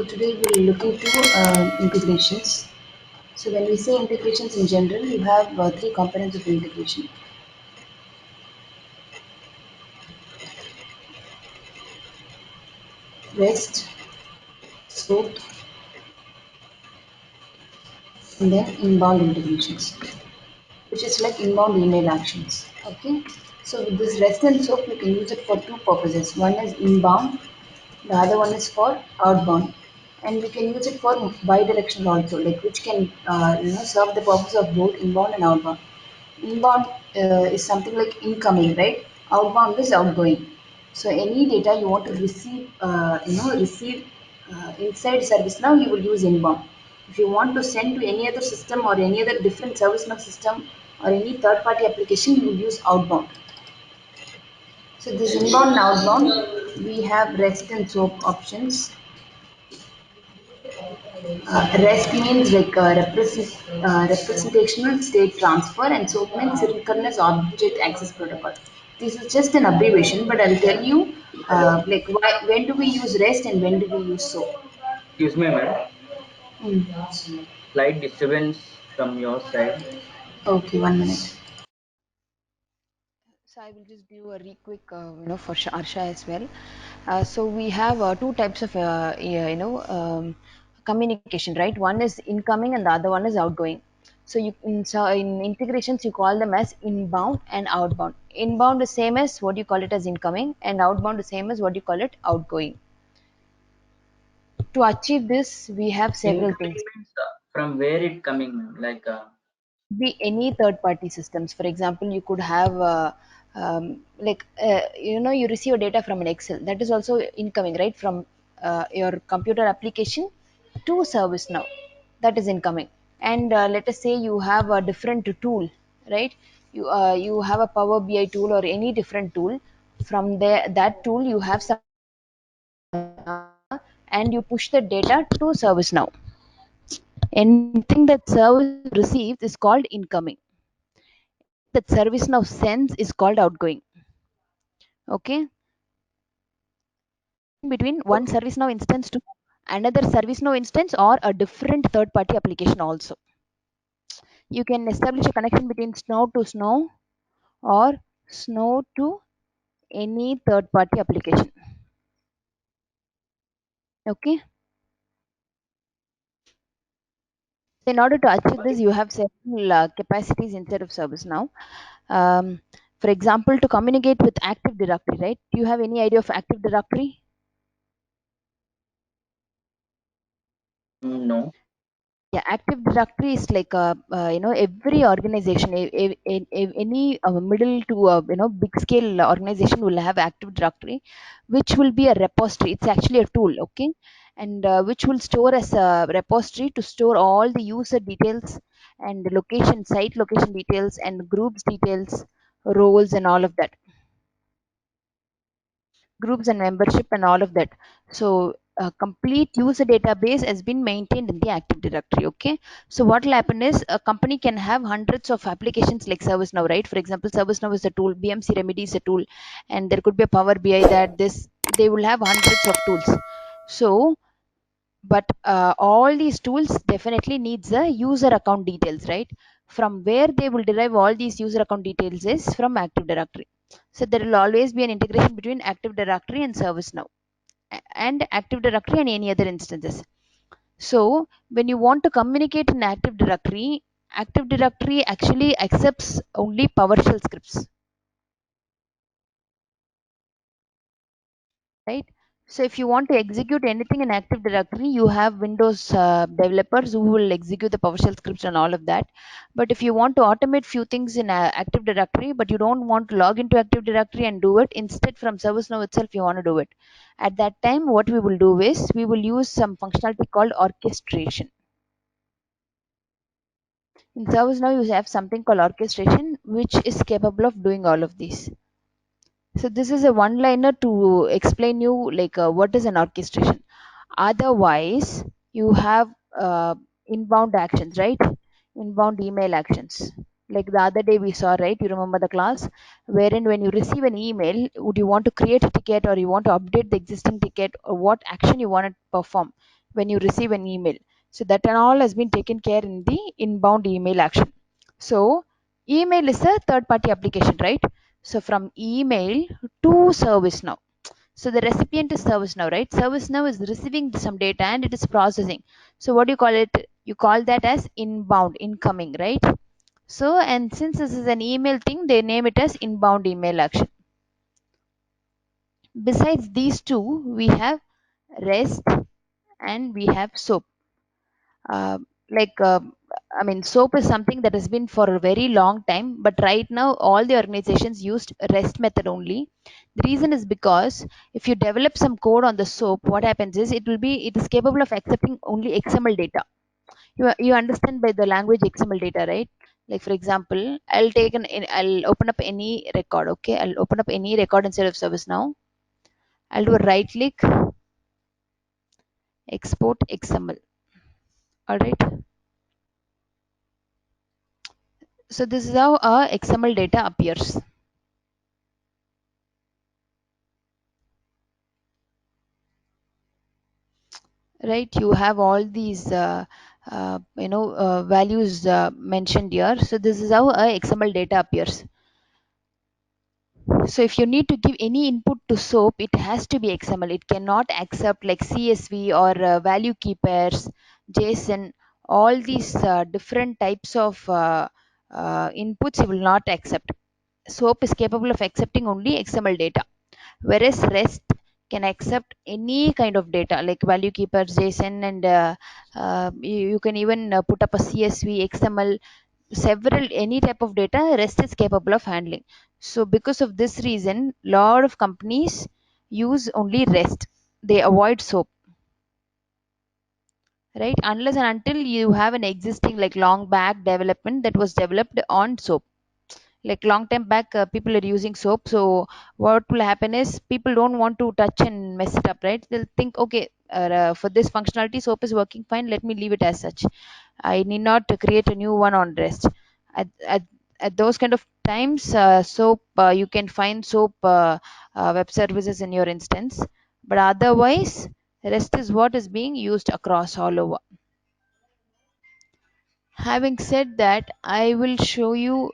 today we'll look into integrations. So when we say integrations in general, you have three components of integration: REST, SOAP, and then inbound integrations, which is like inbound email actions. Okay. So with this REST and SOAP, you can use it for two purposes. One is inbound, the other one is for outbound, and we can use it for bidirectional also, like which can serve the purpose of both inbound and outbound. Inbound is something like incoming, right? Outbound is outgoing. So any data you want to receive, inside ServiceNow, you will use inbound. If you want to send to any other system or any other different ServiceNow system or any third-party application, you will use outbound. So this inbound and outbound, we have REST and SOAP options. REST means like representational state transfer, and SOAP means synchronous object access protocol. This is just an abbreviation, but I'll tell you when do we use REST and when do we use SOAP. Excuse me, madam. Mm. Slight disturbance from your side. Okay, 1 minute. So I will just give a quick, for Arsha as well. So we have two types of, communication, right? One is incoming and the other one is outgoing. So in integrations, you call them as inbound and outbound. Inbound is same as what you call it as incoming, and outbound is same as what you call it outgoing. To achieve this, we have several Incoming things. means from where it coming, ma'am? Like Be any third party systems. For example, you could have you receive data from an Excel, that is also incoming, right? From your computer application to ServiceNow, that is incoming. And let us say you have a different tool, right? You have a Power BI tool or any different tool. From there, that tool you have some, and you push the data to ServiceNow. Anything that service receives is called incoming. That ServiceNow sends is called outgoing. Okay. Between one okay. ServiceNow instance to another ServiceNow instance or a different third party application also. You can establish a connection between Snow to Snow or Snow to any third party application. Okay. In order to achieve this, you have several capacities inside of ServiceNow. Um, for example, to communicate with Active Directory, right? Do you have any idea of Active Directory? No. Yeah, Active Directory is like every organization, any middle to big scale organization will have Active Directory, which will be a repository. It's actually a tool, okay, and which will store as a repository to store all the user details and location, site location details and groups details, roles and all of that, groups and membership and all of that. So a complete user database has been maintained in the Active Directory. Okay. So what will happen is a company can have hundreds of applications like ServiceNow, right? For example, ServiceNow is a tool, BMC Remedy is a tool, and there could be a Power BI, that this, they will have hundreds of tools. So but all these tools definitely needs a user account details, right? From where they will derive all these user account details is from Active Directory. So there will always be an integration between Active Directory and ServiceNow, and Active Directory and any other instances. So when you want to communicate in Active Directory, Active Directory actually accepts only PowerShell scripts, right? So if you want to execute anything in Active Directory, you have Windows developers who will execute the PowerShell scripts and all of that. But if you want to automate few things in Active Directory, but you don't want to log into Active Directory and do it, instead from ServiceNow itself you want to do it. At that time, what we will do is we will use some functionality called orchestration. In ServiceNow, you have something called orchestration, which is capable of doing all of these. So this is a one-liner to explain you like what is an orchestration. Otherwise, you have inbound actions, right? Inbound email actions. Like the other day we saw, right? You remember the class wherein when you receive an email, would you want to create a ticket or you want to update the existing ticket, or what action you want to perform? when you receive an email. So that and all has been taken care in the inbound email action. So email is a third party application, right? So from email to ServiceNow. So the recipient is ServiceNow, right? ServiceNow is receiving some data and it is processing. So what do you call it? You call that as inbound, incoming, right? So, and since this is an email thing, they name it as inbound email action. Besides these two, we have REST and we have SOAP. Uh, like, I mean, SOAP is something that has been for a very long time, but right now all the organizations used REST method only. The reason is because if you develop some code on the SOAP, what happens is it is capable of accepting only XML data. You understand by the language XML data, right? Like for example, I'll open up any record. Okay, I'll open up any record inside of ServiceNow. I'll do a right click, export XML. All right. So this is how XML data appears. Right. You have all these values mentioned here. So this is how XML data appears. So if you need to give any input to SOAP, it has to be XML. It cannot accept like CSV or value keepers, JSON, all these different types of inputs it will not accept. SOAP is capable of accepting only XML data, whereas REST can accept any kind of data like value keepers, JSON, and you can even put up a CSV, XML, several any type of data REST is capable of handling. So because of this reason, lot of companies use only REST. They avoid SOAP, right? Unless and until you have an existing like long back development that was developed on SOAP. Like long time back, people are using SOAP. So what will happen is people don't want to touch and mess it up, right? They'll think, okay, for this functionality, SOAP is working fine. Let me leave it as such. I need not to create a new one on REST. At, at, at those kind of times, SOAP, you can find SOAP web services in your instance. But otherwise, REST is what is being used across all over. Having said that, I will show you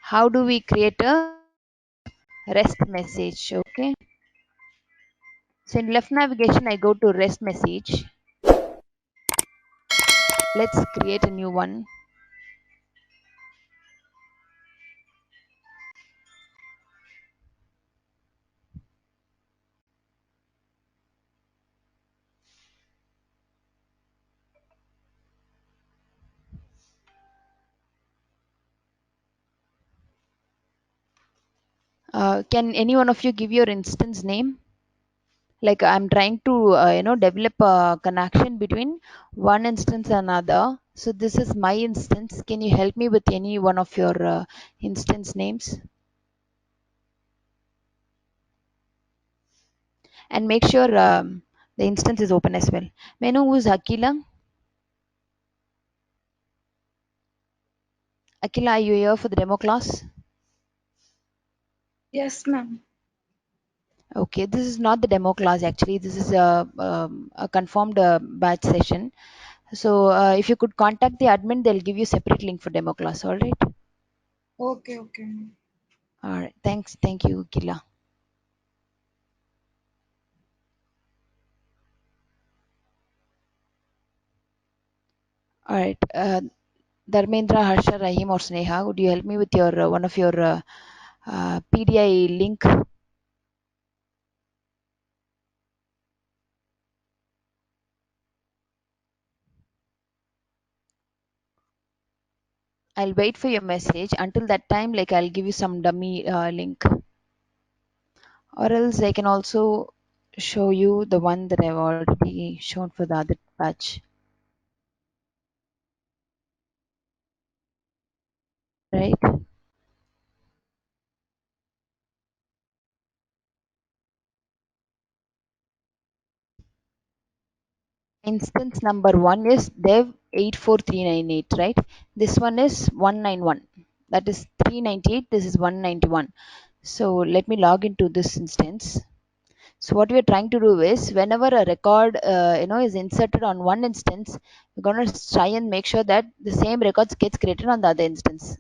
how do we create a REST message. Okay. So in left navigation, I go to REST message. Let's create a new one. Can any one of you give your instance name? Like I'm trying to develop a connection between one instance and another. So this is my instance. Can you help me with any one of your instance names? And make sure the instance is open as well. May I know who's Akila? Akila, are you here for the demo class? Yes, ma'am. Okay, this is not the demo class actually. This is a confirmed batch session. So if you could contact the admin, they'll give you separate link for demo class. All right. Okay, okay, ma'am. All right. Thanks. Thank you, Kila. All right. Dharmendra, Harsha, Rahim, or Sneha, would you help me with your one of your PDI link? I'll wait for your message. Until that time, like I'll give you some dummy link, or else I can also show you the one that I've already shown for the other batch. Right. Instance number one is dev 84398, right? This one is 191. That is 398. This is 191. So let me log into this instance. So what we're trying to do is, whenever a record is inserted on one instance, we're going to try and make sure that the same records gets created on the other instance.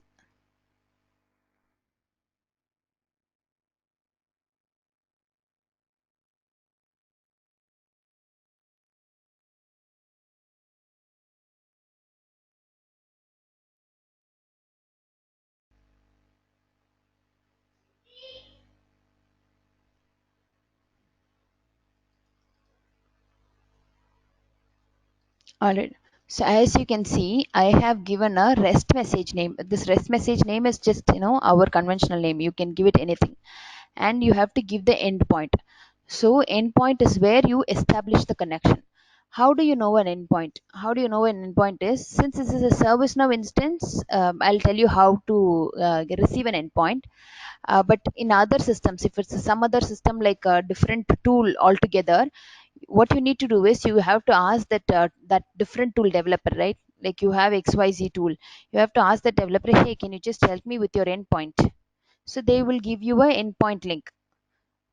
Alright. So as you can see, I have given a REST message name. This REST message name is just, our conventional name. You can give it anything. And you have to give the endpoint. So endpoint is where you establish the connection. How do you know an endpoint? How do you know an endpoint is? Since this is a ServiceNow instance, I'll tell you how to receive an endpoint. But in other systems, if it's some other system like a different tool altogether, what you need to do is you have to ask that different tool developer, right? Like you have XYZ tool, you have to ask the developer, hey, can you just help me with your endpoint? So they will give you a endpoint link,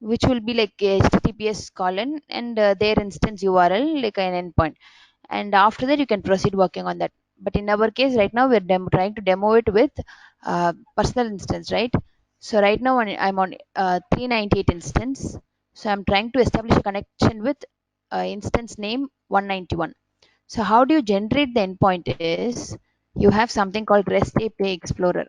which will be like https colon and their instance URL like an endpoint, and after that you can proceed working on that. But in our case right now we're trying to demo it with personal instance, right? So right now I'm on 398 instance. So I'm trying to establish a connection with instance name 191. So how do you generate the endpoint is, you have something called REST API Explorer.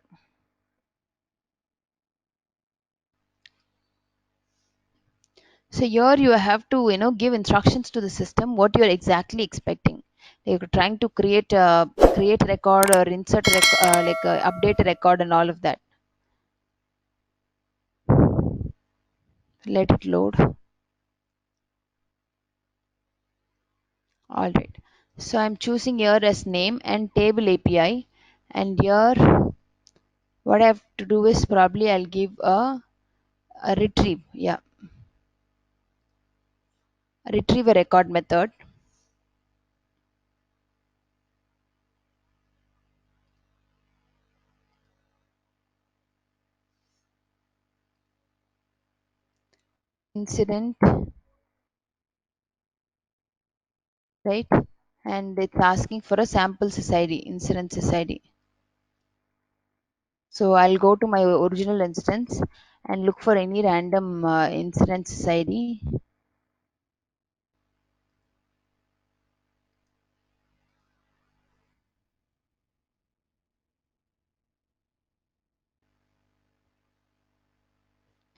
So here you have to give instructions to the system what you are exactly expecting. Like you're trying to create a record or insert like update a record and all of that. Let it load. All right. So I'm choosing here as name and table API, and here what I have to do is probably I'll give a retrieve. Yeah, retrieve a record method. Incident, right? And it's asking for a sample SSID, incident SSID. So I'll go to my original instance and look for any random incidents ID.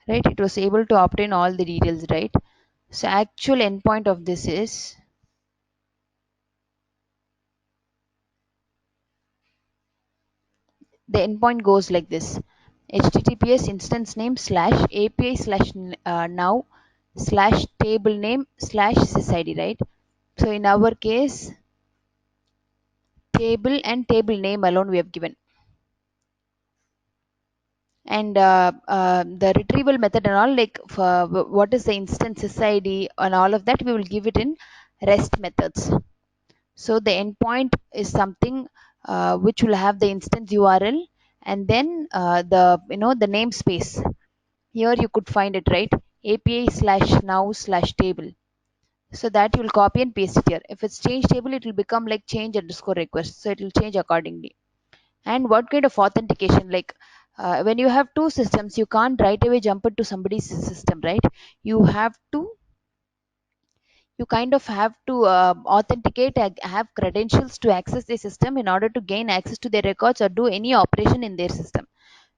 Right, it was able to obtain all the details, right? So actual endpoint of this is, the endpoint goes like this: https instance name slash API slash now slash table name slash sysid, right? So in our case, table and table name alone we have given, and the retrieval method and all, like for what is the instance SID and all of that, we will give it in REST methods. So the endpoint is something which will have the instance URL, and then the the namespace. Here you could find it, right? API slash now slash table. So that you will copy and paste it here. If it's change table, it will become like change underscore request, so it will change accordingly. And what kind of authentication, like when you have two systems, you can't right away jump into somebody's system, right? you have to you kind of have to authenticate, have credentials to access the system in order to gain access to their records or do any operation in their system.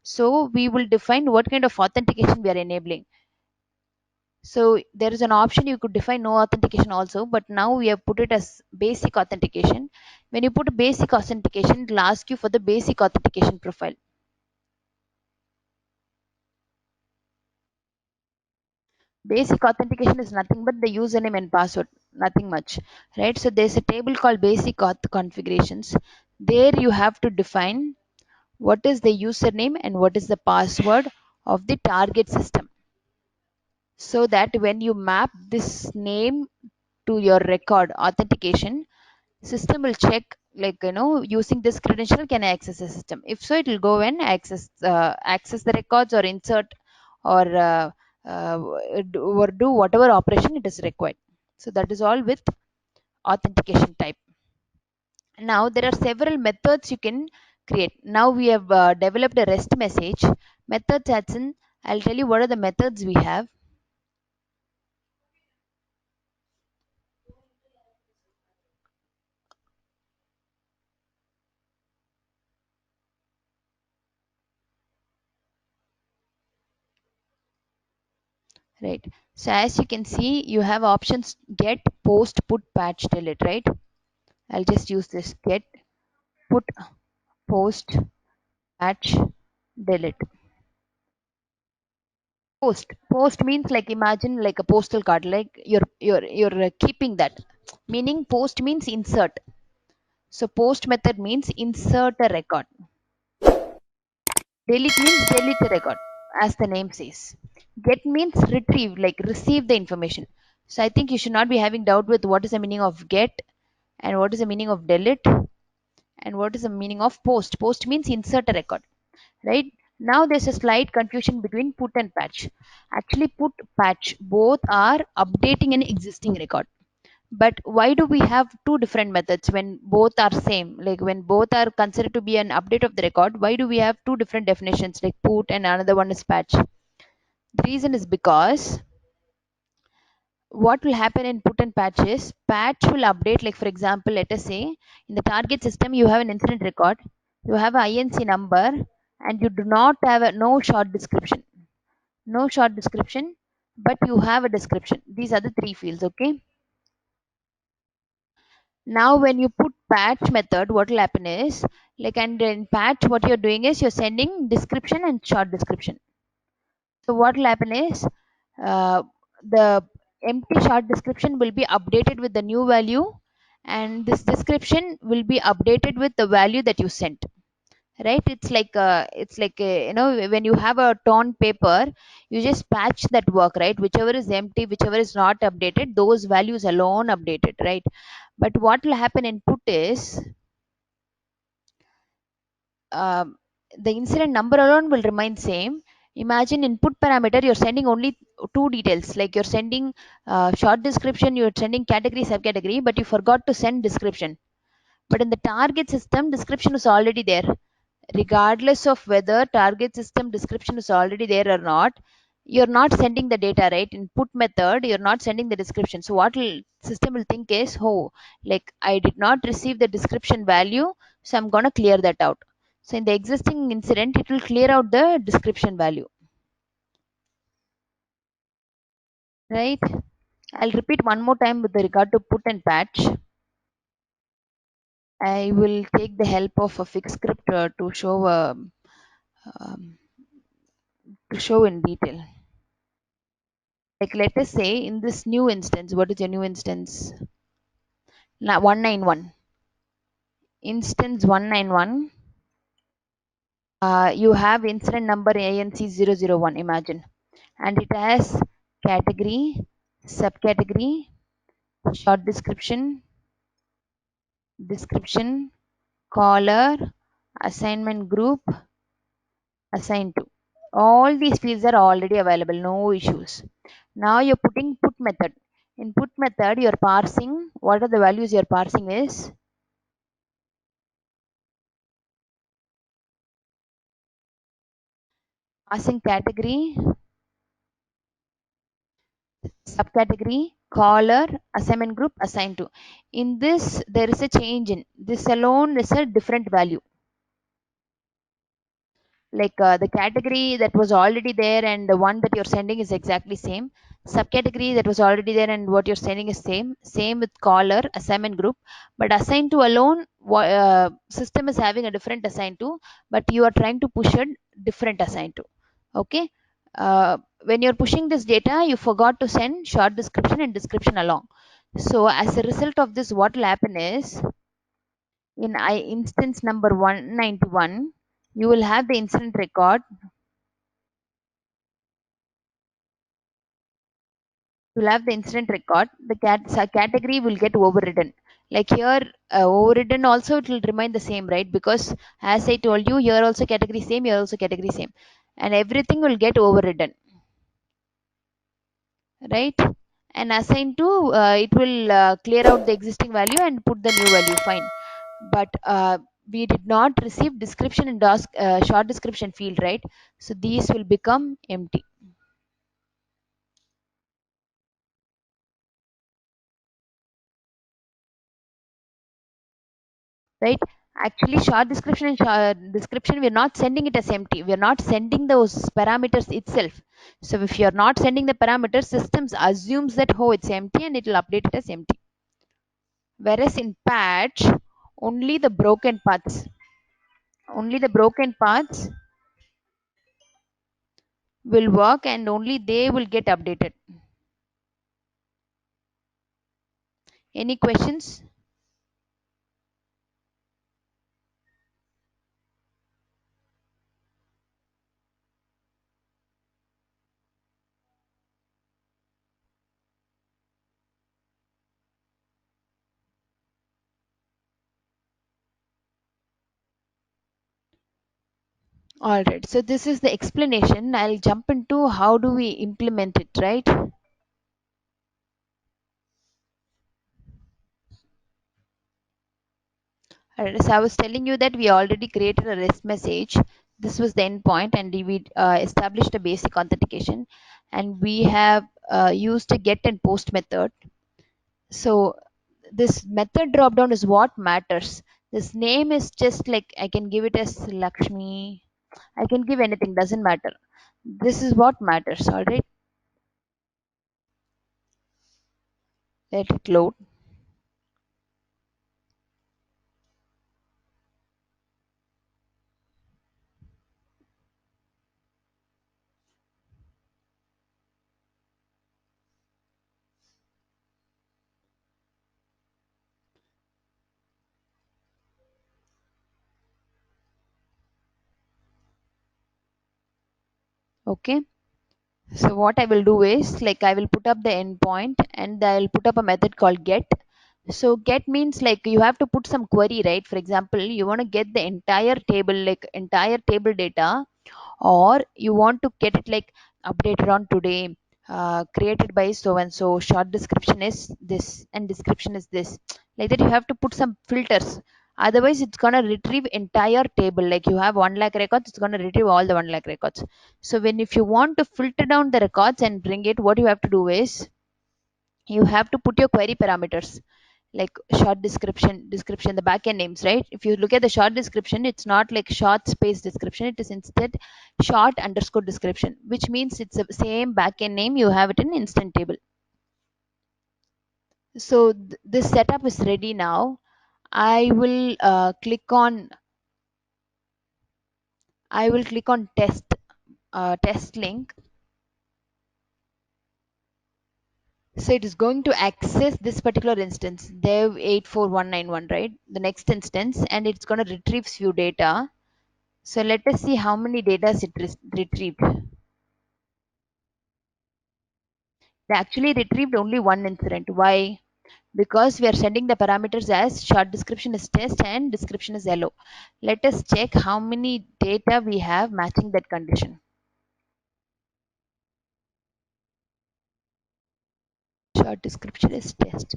So we will define what kind of authentication we are enabling. So there is an option you could define no authentication also, but now we have put it as basic authentication. When you put basic authentication, it will ask you for the basic authentication profile. Basic authentication is nothing but the username and password, nothing much, right? So there's a table called basic auth configurations. There you have to define what is the username and what is the password of the target system, so that when you map this name to your record authentication, system will check, like using this credential can I access the system. If so, it will go and access the records or insert or do whatever operation it is required. So that is all with authentication type. Now there are several methods you can create. Now we have developed a REST message. Methods as in, I'll tell you what are the methods we have. Right. So as you can see, you have options get, post, put, patch, delete, right? I'll just use this get, put, post, patch, delete. Post means like imagine like a postal card, like you're keeping that. Meaning post means insert. So post method means insert a record. Delete means delete the record, as the name says. Get means retrieve, like receive the information. So I think you should not be having doubt with what is the meaning of get and what is the meaning of delete and what is the meaning of post. Post means insert a record, right? Now there's a slight confusion between put and patch. Actually, put, patch, both are updating an existing record. But why do we have two different methods when both are same? Like when both are considered to be an update of the record, why do we have two different definitions like put and another one is patch? The reason is because what will happen in put and patch is patch will update, like for example, let us say in the target system you have an incident record, you have a INC number, and you do not have no short description. No short description, but you have a description. These are the three fields, okay? Now when you put patch method, what will happen is, like, and in patch what you're doing is you're sending description and short description. So what will happen is the empty short description will be updated with the new value, and this description will be updated with the value that you sent. Right? It's like you know, when you have a torn paper, you just patch that work, right? Whichever is empty, whichever is not updated, those values alone updated, right? But what will happen in put is um, the incident number alone will remain same. Imagine input parameter, you're sending only two details, like you're sending short description, you're sending category, subcategory, but you forgot to send description. But in the target system, description is already there. Regardless of whether target system description is already there or not, you're not sending the data, right? In put method, you're not sending the description. So what will system will think is, oh, like I did not receive the description value, so I'm gonna clear that out. So in the existing incident, it will clear out the description value, right? I'll repeat one more time with regard to put and patch. I will take the help of a fixed script um, to show in detail. Like let us say in this new instance, what is your new instance? 191. Instance 191. You have incident number ANC001, imagine. And it has category, subcategory, short description, caller, assignment group, assigned to. All these fields are already available, no issues. Now you're putting put method. In put method, you're parsing. What are the values you're parsing is passing category, subcategory, caller, assignment group, assigned to. In this, there is a change in this alone is a different value. Like the category that was already there and the one that you're sending is exactly same. Subcategory that was already there and what you're sending is same. Same with caller, assignment group. But assigned to alone, system is having a different assigned to, but you are trying to push a different assigned to. Okay. When you're pushing this data, you forgot to send short description and description along. So as a result of this, what will happen is in instance number 191, you will have the incident record. You will have the incident record. The category will get overridden. Like here, overridden also it will remain the same, right? Because as I told you, here also category same, here also category same, and everything will get overridden. right? And assign to, it will clear out the existing value and put the new value, fine. But we did not receive description in short description field, right? So these will become empty, right? Actually, short description and description, we're not sending it as empty. We're not sending those parameters itself. So if you're not sending the parameters, systems assumes that, oh, it's empty, and it will update it as empty. Whereas in patch, only the broken paths, only the broken paths will work, and only they will get updated. Any questions? All right, so this is the explanation. I'll jump into how do we implement it, right? Alright, so I was telling you that we already created a REST message. This was the endpoint, and we established a basic authentication, and we have used a get and post method. So this method dropdown is what matters. This name is just like, I can give it as Lakshmi. I can give anything, doesn't matter. This is what matters. All right, let it load. Okay. So what I will do is, like, I will put up the endpoint, and I'll put up a method called get. So get means, like, you have to put some query, right? For example, you want to get the entire table, like entire table data, or you want to get it like updated on today, created by so and so, short description is this and description is this. Like that, you have to put some filters. Otherwise, it's gonna retrieve entire table. Like, you have 1 lakh records, it's gonna retrieve all the 1 lakh records. So when, if you want to filter down the records and bring it, what you have to do is, you have to put your query parameters, like short description, the backend names, right? If you look at the short description, it's not like short space description, it is instead short underscore description, which means it's the same backend name, you have it in instant table. So this setup is ready now. I will click on test link. So it is going to access this particular instance, dev 84191, right? The next instance, and it's going to retrieve few data. So let us see how many data it retrieved. They actually retrieved only one incident. Why? Because we are sending the parameters as short description is test and description is hello. Let us check how many data we have matching that condition. Short description is test.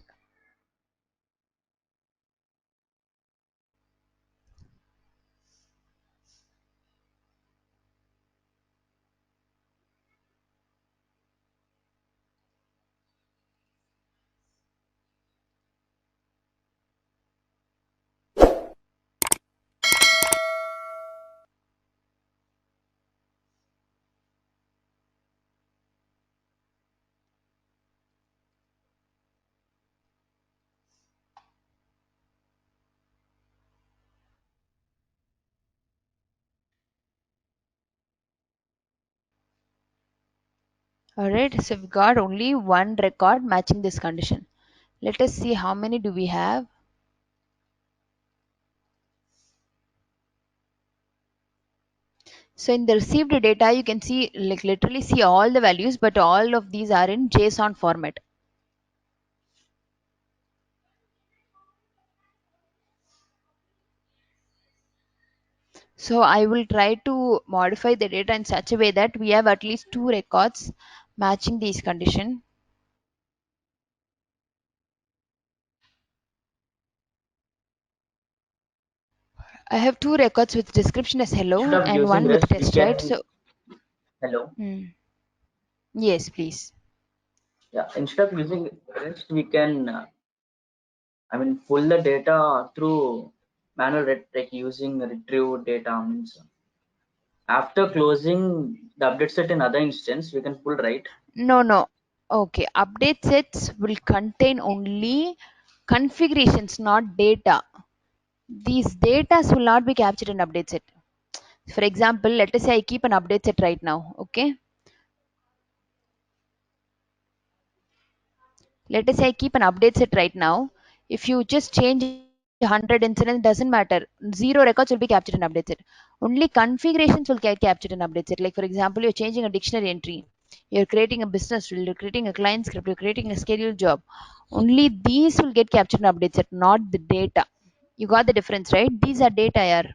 Alright, so we've got only one record matching this condition. Let us see how many do we have. So in the received data, you can see, like, literally see all the values, but all of these are in JSON format. So I will try to modify the data in such a way that we have at least two records matching these condition. I have two records with description as Instead hello of and using one with REST, we test, right? can So, hello. yes, please. Yeah, instead of using REST, we can pull the data through manual like using retrieve data means after closing the update set in other instance, we can pull right. No, no. Okay, update sets will contain only configurations, not data. These data will not be captured in update set. For example, let us say I keep an update set right now. Okay, let us say I keep an update set right now. If you just change 100 incidents, doesn't matter. Zero records will be captured in update set. Only configurations will get captured in update set. Like for example, you're changing a dictionary entry, you're creating a business rule, you're creating a client script, you're creating a scheduled job. Only these will get captured in update set, not the data. You got the difference, right? These are data here.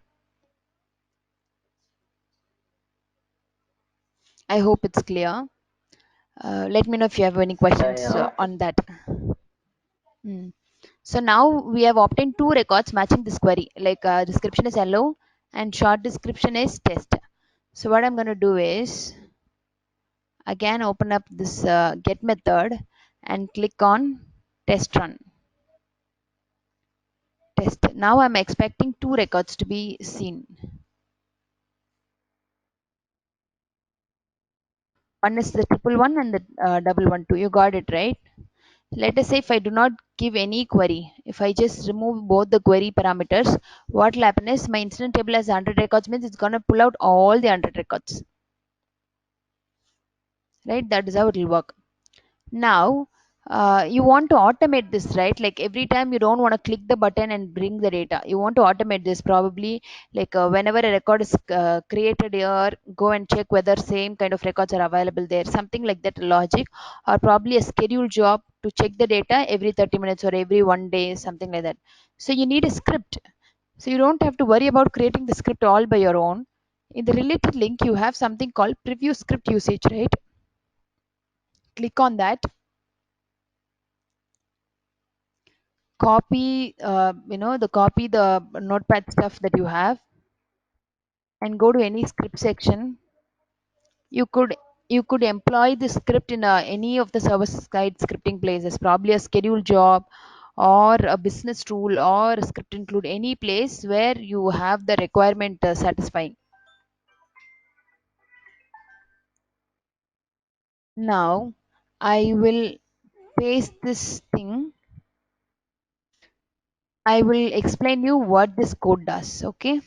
I hope it's clear. Let me know if you have any Yeah, questions yeah, okay. on that. Hmm. So now we have obtained two records matching this query. Like description is hello and short description is test. So what I'm going to do is again open up this get method and click on test run. Test. Now I'm expecting two records to be seen. One is the triple one and the double one two. You got it right. Let us say if I do not give any query, if I just remove both the query parameters, what will happen is my incident table has 100 records means it's going to pull out all the 100 records, right? That is how it will work. Now, you want to automate this, right? Like every time you don't want to click the button and bring the data. You want to automate this probably like whenever a record is created here, go and check whether same kind of records are available there. Something like that logic, or probably a scheduled job to check the data every 30 minutes or every one day, something like that. So you need a script. So you don't have to worry about creating the script all by your own. In the related link, you have something called preview script usage, right? Click on that, copy the notepad stuff that you have and go to any script section. You could you could employ the script in any of the service side scripting places, probably a scheduled job or a business tool or a script include any place where you have the requirement satisfying. Now I will paste this thing. I will explain you what this code does. Okay,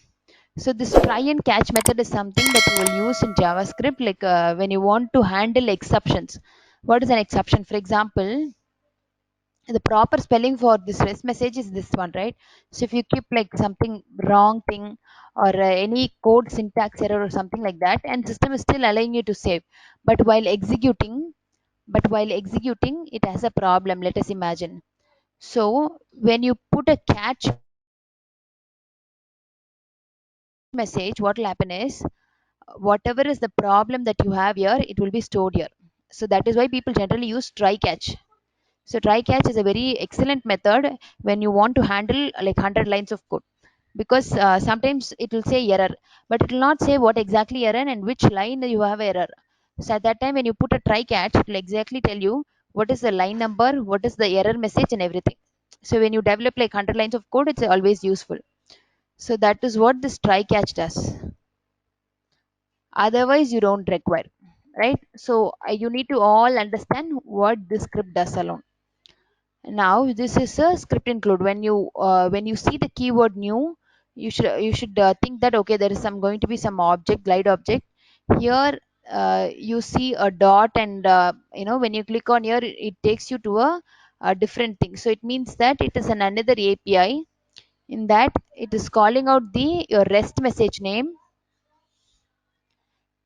so this try and catch method is something that you will use in JavaScript, like when you want to handle exceptions. What is an exception? For example, the proper spelling for this REST message is this one, right? So if you keep like something wrong thing or any code syntax error or something like that, and system is still allowing you to save, but while executing, it has a problem. Let us imagine. So when you put a catch message, what will happen is whatever is the problem that you have here, it will be stored here. So that is why people generally use try catch. So try catch is a very excellent method when you want to handle like 100 lines of code, because sometimes it will say error, but it will not say what exactly error and which line you have error. So at that time when you put a try catch, it will exactly tell you what is the line number, what is the error message and everything. So when you develop like 100 lines of code, it's always useful. So that is what this try catch does. Otherwise you don't require, right? So you need to all understand what this script does alone. Now this is a script include. When you see the keyword new, you should think that okay, there is some going to be some object, glide object here. You see a dot, and when you click on here, it takes you to a different thing. So it means that it is an another API. In that, it is calling out the your REST message name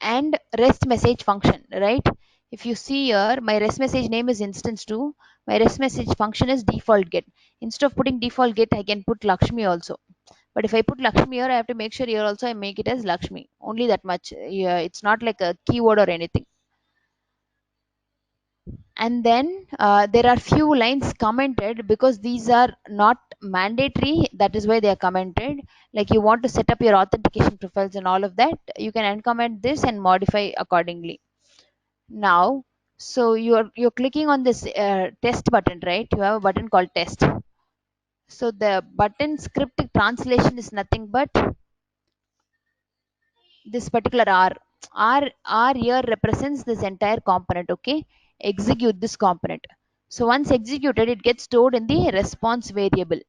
and REST message function, right? If you see here, my REST message name is instance 2, my REST message function is default get. Instead of putting default get, I can put Lakshmi also. But if I put Lakshmi here, I have to make sure here also I make it as Lakshmi. Only that much. Yeah, it's not like a keyword or anything. And then there are few lines commented because these are not mandatory, that is why they are commented. Like you want to set up your authentication profiles and all of that, you can uncomment this and modify accordingly. Now, so you're clicking on this test button, right? You have a button called test. So the button script translation is nothing but this particular R here represents this entire component. Okay, execute this component. So once executed, it gets stored in the response variable.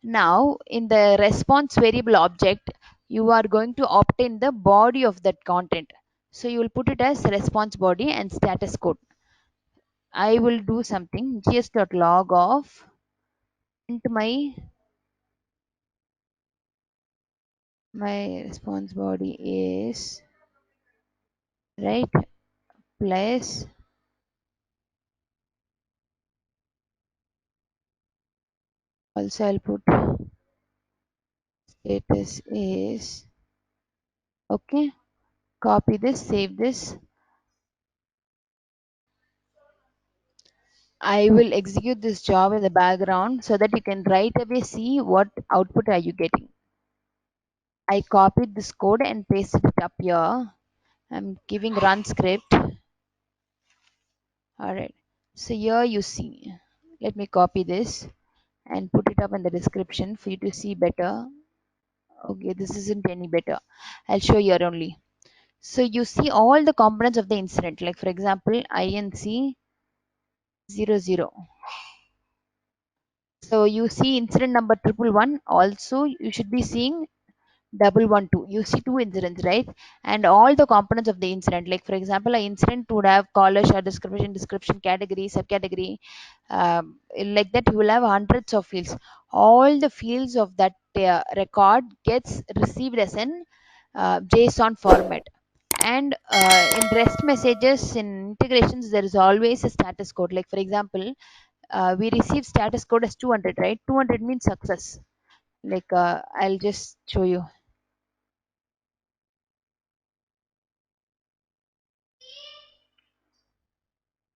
Now in the response variable object, you are going to obtain the body of that content. So you will put it as response body and status code. I will do something, gs.log of into my response body is right plus also I'll put status is okay. Copy this, save this. I will execute this job in the background so that you can right away see what output are you getting. I copied this code and pasted it up here. I'm giving run script. Alright, so here you see, let me copy this and put it up in the description for you to see better. Okay, this isn't any better. I'll show you here only. So you see all the components of the incident, like for example inc 00. So you see incident number 111. Also you should be seeing 112. You see two incidents, right? And all the components of the incident, like for example an incident would have caller, share, description, category, subcategory, like that. You will have hundreds of fields. All the fields of that record gets received as an JSON format. And in REST messages, in integrations, there is always a status code. Like for example, we receive status code as 200, right? 200 means success. Like I'll just show you,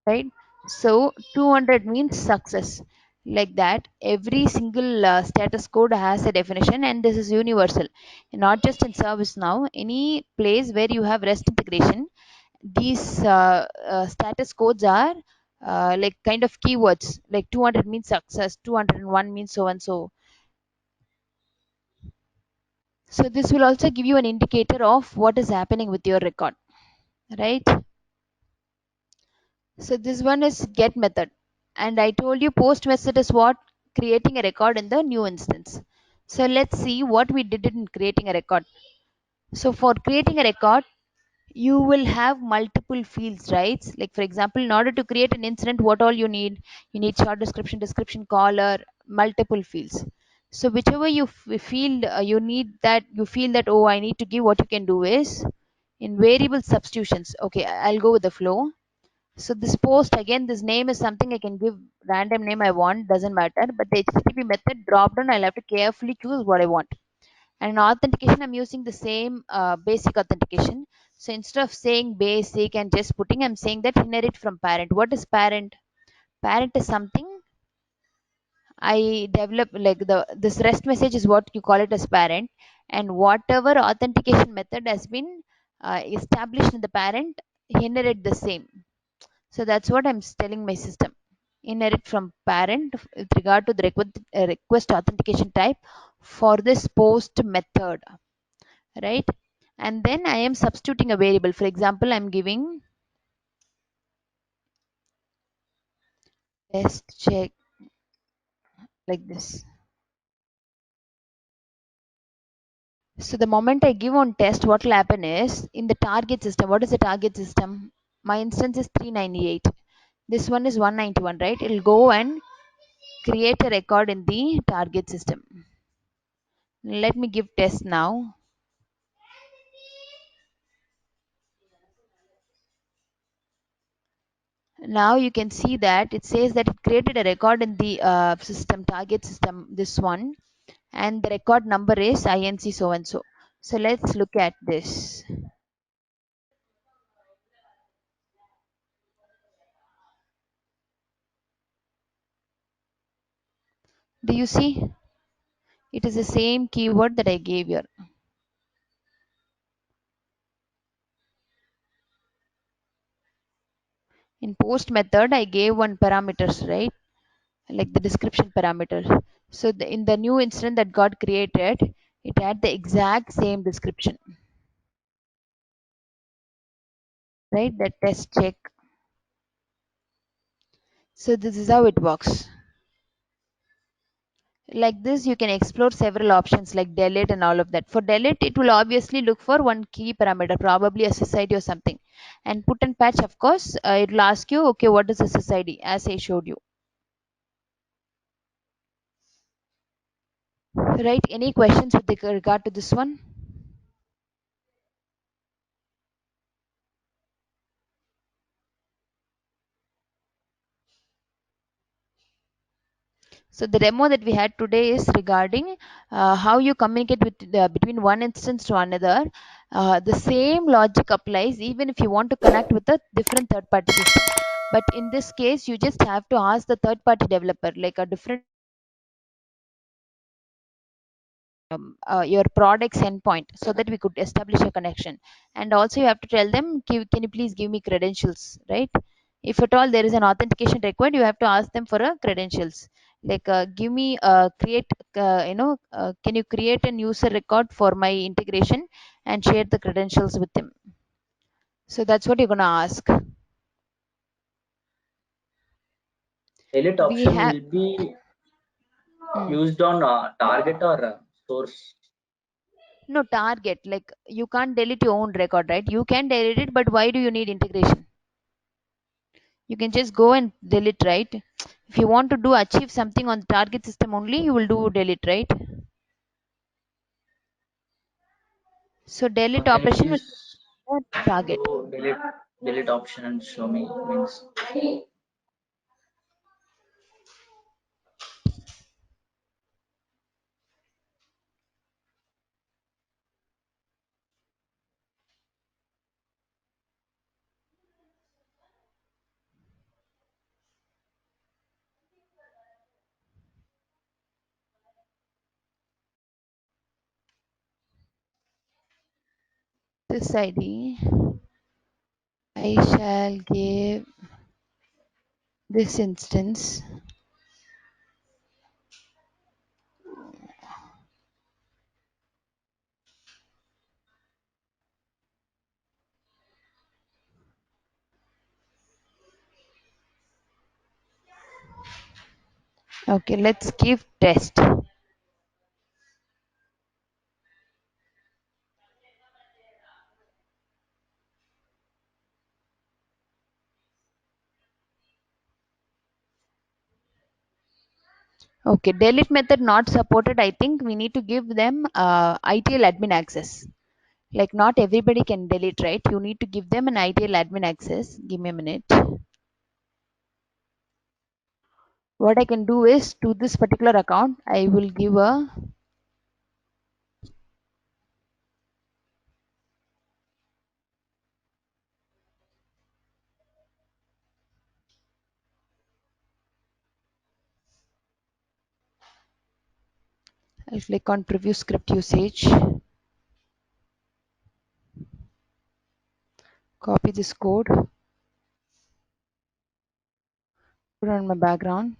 right? So 200 means success. Like that, every single status code has a definition, and this is universal, not just in ServiceNow. Any place where you have REST integration, these status codes are like kind of keywords. Like 200 means success, 201 means so and so. So this will also give you an indicator of what is happening with your record, right? So this one is get method. And I told you post method is what? Creating a record in the new instance. So let's see what we did in creating a record. So for creating a record, you will have multiple fields, right? Like for example, in order to create an incident, what all you need short description, caller, multiple fields. So whichever you feel you need that, you feel that, oh, I need to give, what you can do is in variable substitutions. Okay, I'll go with the flow. So this post, again, this name is something I can give random name I want, doesn't matter. But the HTTP method drop down, I'll have to carefully choose what I want. And in authentication, I'm using the same basic authentication. So instead of saying basic and just putting, I'm saying that inherit from parent. What is parent? Parent is something I develop, like the this REST message is what you call it as parent, and whatever authentication method has been established in the parent, inherit the same. So that's what I'm telling my system. Inherit from parent with regard to the request authentication type for this post method, right? And then I am substituting a variable. For example, I'm giving test check, like this. So the moment I give on test, what will happen is in the target system. What is the target system? My instance is 398. This one is 191, right? It'll go and create a record in the target system. Let me give test now. Now you can see that it says that it created a record in the system, target system, this one, and the record number is inc so and so. So let's look at this. Do you see? It is the same keyword that I gave here. In post method, I gave one parameters, right? Like the description parameter. So in the new instance that got created, it had the exact same description, right? The test check. So this is how it works. Like this, you can explore several options like delete and all of that. For delete, it will obviously look for one key parameter, probably a SysID or something. And put and patch, of course, it will ask you, okay, what is the SysID, as I showed you. Right? Any questions with regard to this one? So the demo that we had today is regarding how you communicate with between one instance to another. The same logic applies even if you want to connect with a different third-party system. But in this case, you just have to ask the third-party developer, like a different your product's endpoint, so that we could establish a connection. And also you have to tell them, can you please give me credentials, right? If at all there is an authentication required, you have to ask them for a credentials, like give me create can you create an user record for my integration and share the credentials with them. So that's what you're going to ask. Delete We option have will be mm, used on target or source. no target, like you can't delete your own record, right? You can delete it, but why do you need integration? You can just go and delete, right? If you want to do achieve something on the target system only, you will do delete, right? So delete Can you operation please will target. do delete option and show me? Means This id I shall give this instance. Okay, let's give test. Okay, delete method not supported. I think we need to give them ITL admin access. Like not everybody can delete, right? You need to give them an ITL admin access. Give me a minute. What I can do is, to this particular account, I will give a I'll click on preview script usage, copy this code, put on my background.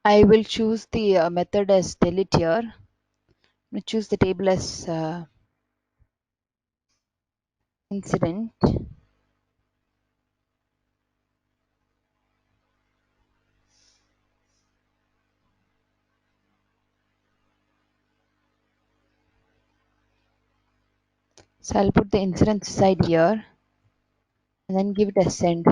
I will choose the method as delete here. I'm going to choose the table as incident. So I'll put the incident side here and then give it a send.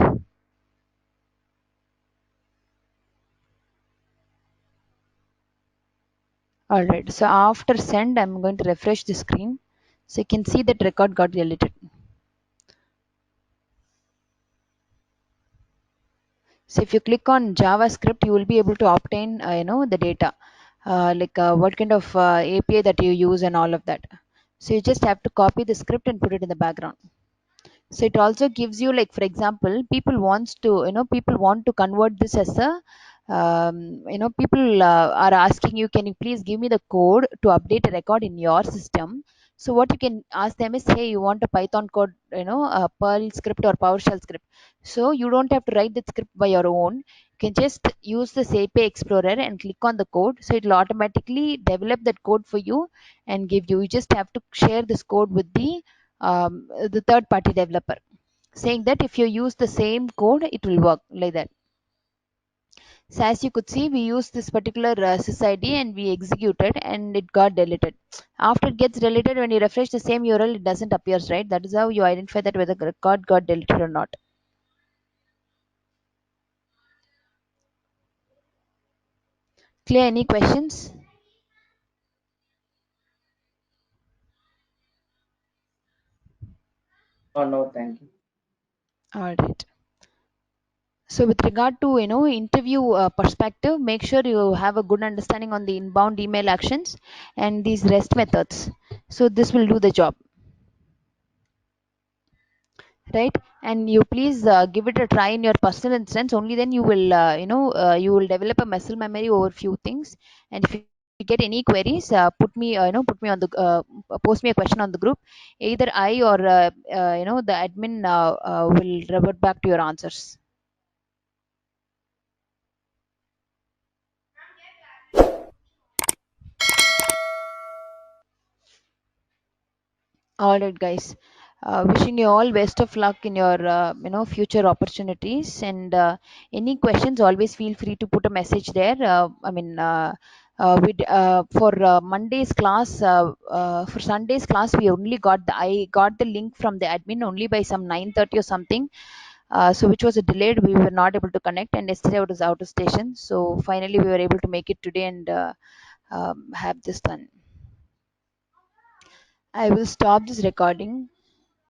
Alright, so after send, I'm going to refresh the screen. So you can see that record got deleted. So if you click on JavaScript, you will be able to obtain, the data, what kind of API that you use and all of that. So you just have to copy the script and put it in the background. So it also gives you, like, for example, people want to convert this as a people are asking you, can you please give me the code to update a record in your system? So what you can ask them is, hey, you want a Python code, a Perl script or PowerShell script. So you don't have to write the script by your own. You can just use this API Explorer and click on the code, so it will automatically develop that code for you and give you. You just have to share this code with the third party developer, saying that if you use the same code, it will work like that. So as you could see, we used this particular sysid and we executed and it got deleted. After it gets deleted, when you refresh the same URL, it doesn't appear, right? That is how you identify that whether the record got deleted or not. Clear? Any questions? Oh no, thank you. All right. So with regard to interview perspective, make sure you have a good understanding on the inbound email actions and these REST methods. So this will do the job, right? And you please give it a try in your personal instance. Only then you will you will develop a muscle memory over few things. And if you get any queries, put me on the post me a question on the group. Either I or the admin will revert back to your answers. All right, guys. Wishing you all best of luck in your future opportunities. And any questions, always feel free to put a message there. For Monday's class, for Sunday's class, we only I got the link from the admin only by some 9:30 or something. So which was a delayed. We were not able to connect, and yesterday I was out of station. So finally, we were able to make it today and have this done. I will stop this recording.